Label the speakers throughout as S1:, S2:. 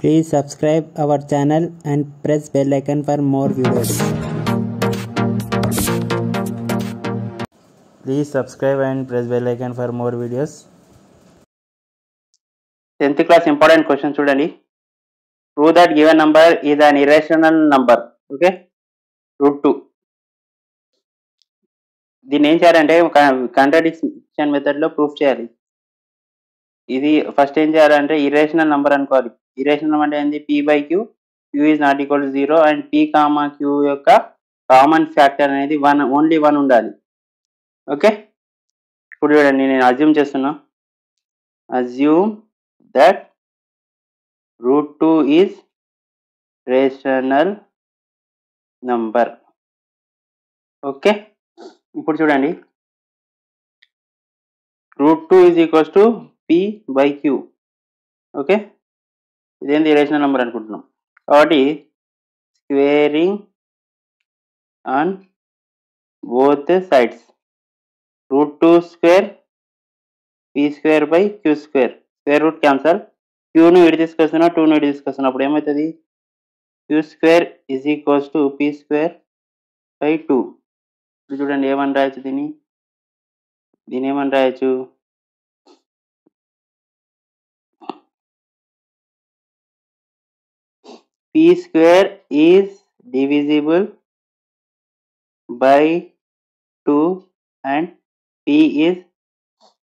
S1: Please subscribe our channel and press bell icon for more videos. Please subscribe and press bell icon for more videos.
S2: 10th class important question చూడండి. Prove that given number is an irrational number. Okay, √2. దీన్ని ఏం చేయాలంటే contradiction method లో proof చేయాలి. ఇది first ఏం చేయాలంటే irrational number అనుకోవాలి. ఇర్రేషనల్ నంబర్ అంటే ఏంది? p/q, q is not equal to 0 and p, q యొక్క కామన్ ఫ్యాక్టర్ అనేది ఓన్లీ 1 ఉండాలి. ఓకే, ఇప్పుడు చూడండి, నేను అజ్యూమ్ చేస్తున్నా. Assume that √2 is rational number. Okay, ఇప్పుడు చూడండి, √2 is equals to p/q. Okay, ఇదేంది? రేషనల్ నెంబర్ అనుకుంటున్నాం కాబట్టి squaring on both sides √2 square p²/q². Square root cancel, క్యూను ఇటు తీసుకొస్తున్నా, 2ను ఇటు తీసుకొస్తున్నా, అప్పుడు ఏమవుతుంది? q² is equals to p²/2. ఇప్పుడు చూడండి, ఏమని రాయొచ్చు దీన్ని ఏమని రాయొచ్చు? p² is divisible by 2 and p is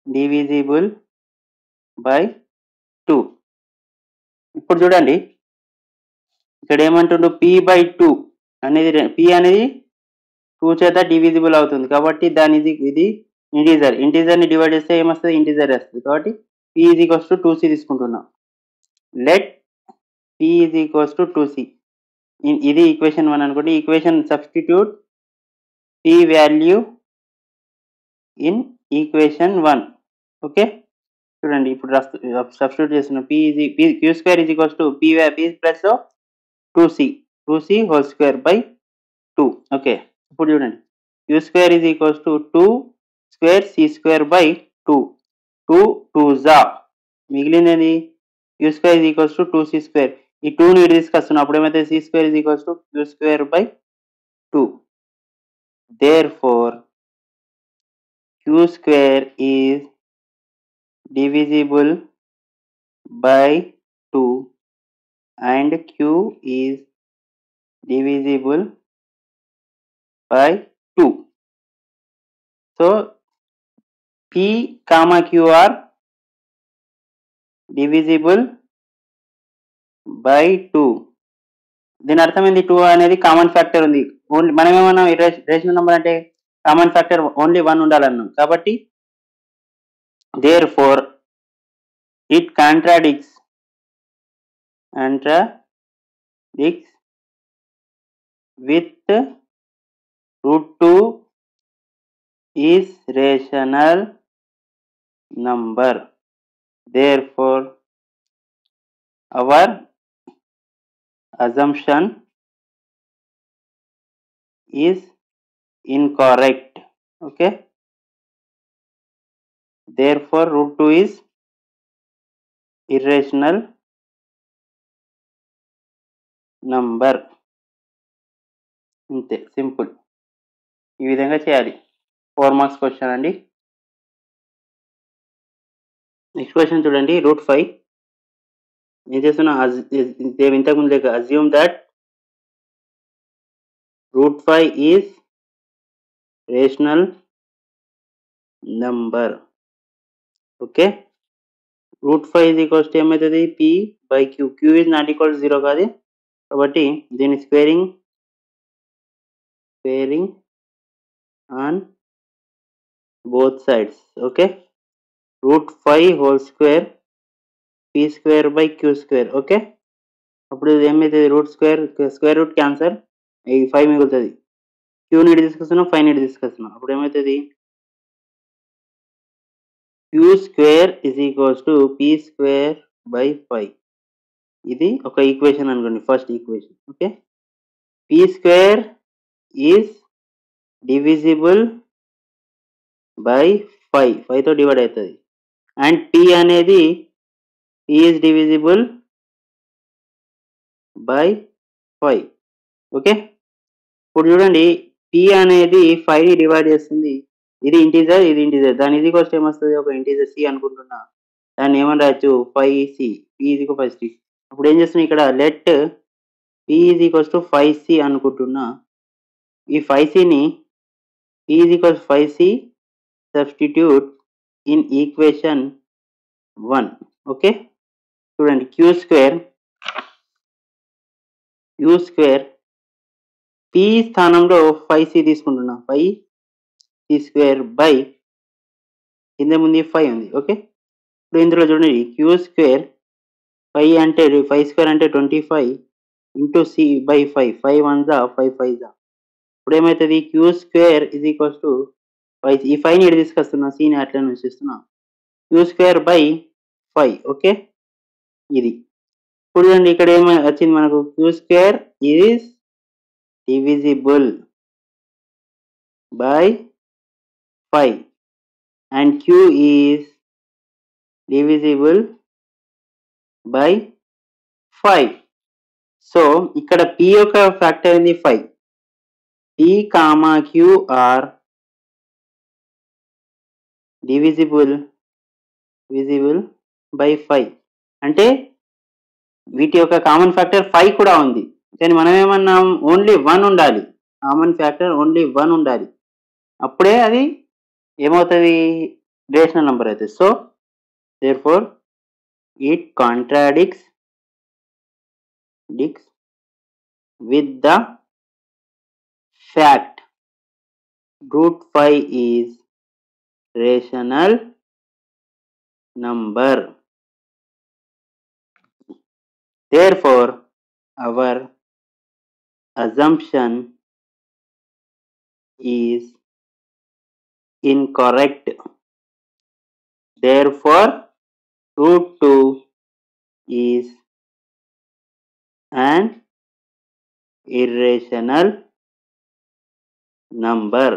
S2: divisible by 2. ఇప్పుడు చూడండి, ఇక్కడ ఏమంటుండ్రు? p/2 అనేది p అనేది 2 చేత డివిజిబుల్ అవుతుంది కాబట్టి ఇది ఇంటీజర్ ని డివైడ్ చేస్తే ఏమొస్తుంది? ఇంటీజర్ వస్తుంది. కాబట్టి p is equals to 2c తీసుకుంటున్నాం. Let p is equals to 2c. ఇది ఈక్వేషన్ 1 అనుకోండి. Equation substitute p value in equation 1. Okay, చూడండి, ఇప్పుడు సబ్స్టిట్యూట్ చేస్తున్నాం. q² is equals to p plus 2c whole square by 2. Okay, ఇప్పుడు చూడండి, q² is equals to 2² c²/2. 2 2s మిగిలినది q² is equals to 2c². ఈ 2ని ఇటు తీసుకొస్తున్నాం, అప్పుడు ఏమైతే? c² is equals to q²/2. therefore q² is divisible by 2 and q is divisible by 2. so p, q are divisible by 2. దీని అర్థం ఏంది? 2 అనేది కామన్ ఫ్యాక్టర్ ఉంది. ఓన్లీ మనం ఏమన్నా రేషనల్ నెంబర్ అంటే కామన్ ఫ్యాక్టర్ ఓన్లీ 1 ఉండాలన్నాం కాబట్టి therefore it contradicts with √2 is rational number. Therefore our assumption is incorrect. Okay, therefore √2 is irrational number. అంతే, సింపుల్. ఈ విధంగా చేయాలి. 4 మార్క్స్ క్వశ్చన్ అండి. నెక్స్ట్ క్వశ్చన్ చూడండి, √5. ఏం చేస్తున్నా? ఇంతకుముందు లేక assume that √5 is rational number. Okay, √5 is equals to ఏమవుతుంది? p/q. q is not equal to 0 కాదు కాబట్టి దీని squaring on both sides. Okay, √5 whole square p²/q². Okay, అప్పుడు ఇది ఏమవుతుంది? స్క్వేర్ రూట్ క్యాన్సర్, ఈ 5 మిగులుతుంది. క్యూని ఇటు తీసుకొస్తున్నాం, 5ని ఇటు తీసుకొస్తున్నాం, అప్పుడు ఏమవుతుంది? q² is equals to p²/5. ఇది ఒక ఈక్వేషన్ అనుకోండి, first equation. Okay, p² is divisible by 5 తో డివైడ్ అవుతుంది. అండ్ p అనేది p is divisible by 5. Okay, ఇప్పుడు చూడండి p అనేది 5ని డివైడ్ చేస్తుంది. ఇది ఇంటీజర్, దాని ఇది కాస్ట్ ఏమొస్తుంది, ఒక ఇంటీజర్ c అనుకుంటున్నా, దాన్ని ఏమని రాయొచ్చు 5c, p is equal 5c. అప్పుడు ఏం చేస్తున్నా ఇక్కడ let p is equals to 5c అనుకుంటున్నా. ఈ 5cని p is equals 5c substitute in equation 1. Okay, చూడండి q స్క్వేర్ p స్థానంలో 5c తీసుకుంటున్నా, 5c² బై కింద ముందు 5 ఉంది. ఓకే, ఇప్పుడు ఇందులో చూడండి q స్క్వేర్ 5 అంటే 5² అంటే 25 ఇంటూ c బై 5, 5 1 జా 5 5 జా. ఇప్పుడు ఏమవుతుంది q square is equals to 5, ఈ 5ని ఇక్కడ తీసుకొస్తున్నా, cని అట్లా ఉంచేస్తున్నా, q స్క్వేర్ బై 5. ఓకే, ఇది ఇప్పుడు చూడండి ఇక్కడ ఏమి వచ్చింది మనకు, q square is divisible by 5 and q is divisible by 5. So ఇక్కడ p యొక్క ఫ్యాక్టర్ ఏంది 5, p, q are divisible by 5 అంటే వీటి యొక్క కామన్ ఫ్యాక్టర్ 5 కూడా ఉంది, కానీ మనం ఏమన్నాం ఓన్లీ 1 ఉండాలి, కామన్ ఫ్యాక్టర్ ఓన్లీ 1 ఉండాలి, అప్పుడే అది ఏమవుతుంది రేషనల్ నంబర్ అవుతుంది. So therefore it contradicts with the fact √5 is rational number. Therefore our assumption is incorrect. Therefore √2 is an irrational number.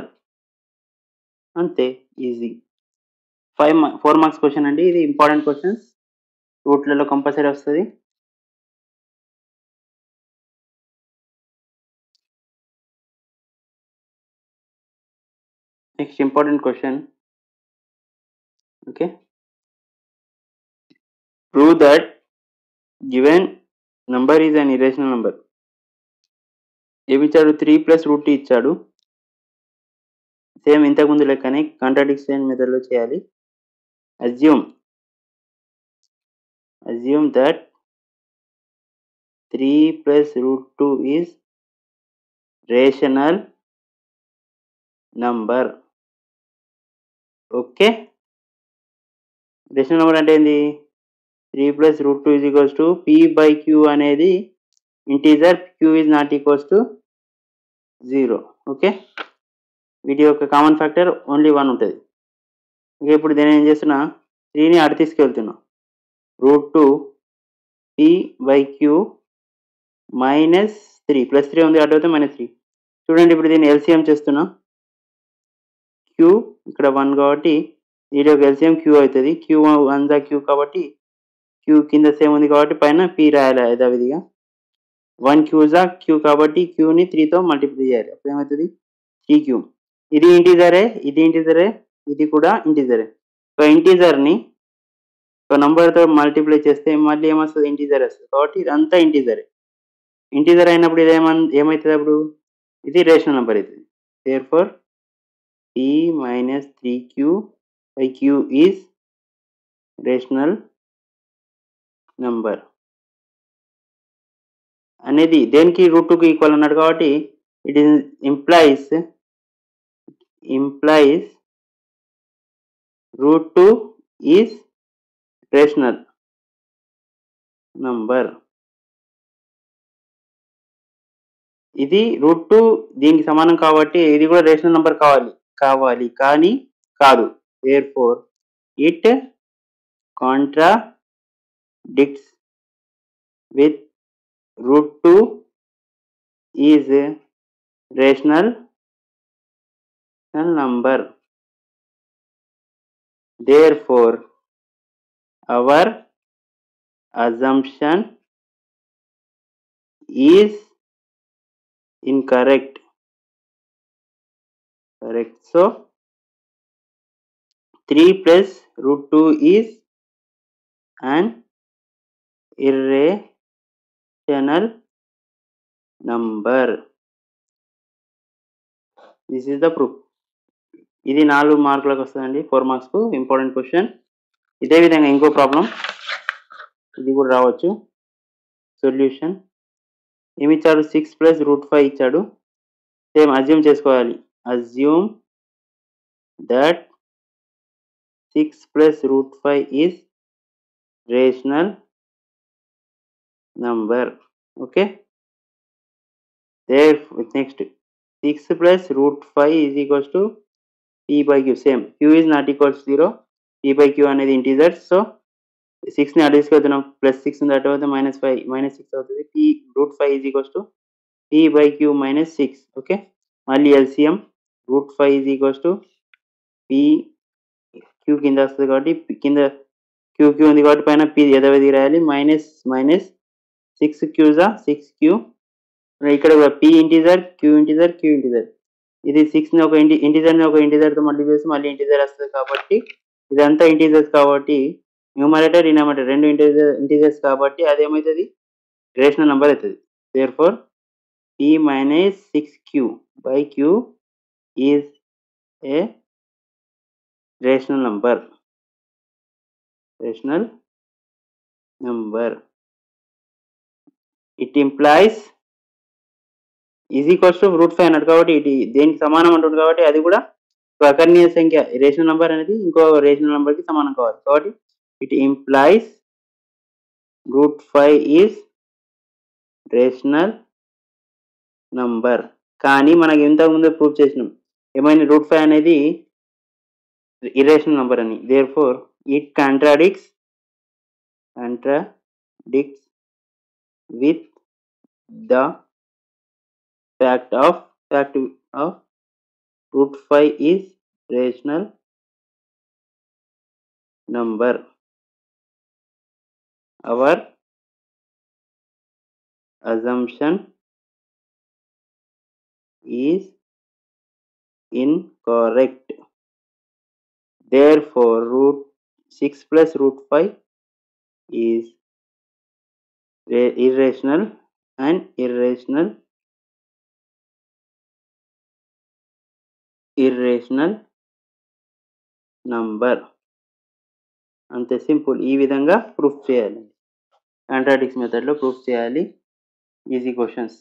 S2: అంతే, ఈజీ. 4 మార్క్స్ క్వశ్చన్ అండి, ఇది ఇంపార్టెంట్ క్వశ్చన్స్, రూట్లలో కంపల్సరీ వస్తుంది. Next important question. Okay, prove that given number is an irrational number. ఏమి ఇచ్చాడు, 3 + √t ఇచ్చాడు, same ఇంతకుముందు లెక్కనే contradiction మెథడ్లో చేయాలి. Assume that 3 + √2 is rational number. Okay, rational number అంటే ఏంది, 3 + √2 is equals to p/q అనేది integer, q is not equals to 0. Okay, వీటి యొక్క కామన్ ఫ్యాక్టర్ ఓన్లీ 1 ఉంటుంది. ఓకే, ఇప్పుడు నేను ఏం చేస్తున్నా, 3ని అటు తీసుకెళ్తున్నా, √2 p/q -3 +3 ఉంది, అటు అయితే -3. చూడండి ఇప్పుడు దీన్ని ఎల్సిఎం చేస్తున్నా, q ఇక్కడ 1 కాబట్టి వీటి యొక్క ఎల్సిఎం q అవుతుంది, q 1 దా q కాబట్టి q కింద సేమ్ ఉంది కాబట్టి పైన p రాయాలి యథావిధిగా. 1 q జా q కాబట్టి qని 3తో మల్టిప్లై చేయాలి, అప్పుడు ఏమవుతుంది 3q. ఇది ఇంటీజరే, ఇది కూడా ఇంటీజరే. ఒక ఇంటీజర్ని ఒక నంబర్తో మల్టిప్లై చేస్తే మళ్ళీ ఏమొస్తుంది, ఇంటీజర్ వస్తుంది, కాబట్టి ఇదంతా ఇంటీజర్ అయినప్పుడు ఇది ఏమవుతుంది, అప్పుడు ఇది రేషనల్ నెంబర్ అవుతుంది. therefore p - 3q/q is rational number అనేది దేనికి √2కి ఈక్వల్ అన్నాడు కాబట్టి it implies √2 is rational number. ఇది √2 దీనికి సమానం కాబట్టి ఇది కూడా రేషనల్ నంబర్ కావాలి కానీ కాదు. therefore it contradicts with √2 is rational number. Therefore our assumption is incorrect. Correct. So 3 plus root 2 is an irrational number. This is the proof. ఇది 4 మార్కులకు వస్తుందండి, 4 మార్క్స్ కు ఇంపార్టెంట్ క్వశ్చన్. ఇదే విధంగా ఇంకో ప్రాబ్లం ఇది కూడా రావచ్చు. సొల్యూషన్ ఏమి ఇచ్చాడు, 6 ప్లస్ రూట్ 5 ఇచ్చాడు. సేమ్ అజ్యూమ్ చేసుకోవాలి. Assume that 6 plus root 5 is rational number. Okay. Therefore, next 6 plus root 5 is equals to p by q. Same. Q is not equals to 0. P by q అనేది integer. So 6 ని అటు తీసుకెళ్తున్నాం, plus 6 ఉంది అటు అవుతుంది, -6 అవుతుంది. p root 5 is equals to p by q minus 6. Okay, మళ్ళీ LCM root 5 is equals to p q కింద వస్తుంది కాబట్టి కింద q ఉంది కాబట్టి పైన p యథావిధి రాయాలి. -6 క్యూజా 6q. ఇక్కడ కూడా p integer, q integer, q integer. ఇది 6 ని ఒక ఇంటీజర్ ని ఒక ఇంటీజర్ తో మళ్ళీ వేసి మళ్ళీ ఇంటీజర్ వస్తుంది కాబట్టి ఇదంతా ఇంటీజర్స్ కాబట్టి న్యూమరేటర్ డినామినేటర్ రెండు ఇంటీజర్స్ కాబట్టి అదేమవుతుంది, రేషనల్ నెంబర్ అవుతుంది. Therefore p minus 6q by q is a rational number. Rational number. It implies is equals to root 5 అన్నాడు కాబట్టి ఇది దేనికి సమానం అంటుంది కాబట్టి అది కూడా ఒక అకర్ణీయ సంఖ్య. రేషనల్ నంబర్ అనేది ఇంకో రేషనల్ నంబర్ కి సమానం కావాలి కాబట్టి it implies root 5 is rational number. కానీ మనకి ఇంతకు ముందు ప్రూవ్ చేసినాం ఏమైనా root 5 అనేది irrational number అని. Therefore it contradicts with the fact of root 5 is rational number. Our assumption is incorrect. Therefore root 6 plus root 5 is irrational and irrational number. అంతే simple. ఈ విధంగా ప్రూఫ్ చేయాలి, కాంట్రాడిక్స్ మెథడ్ లో proof చేయాలి. Easy questions.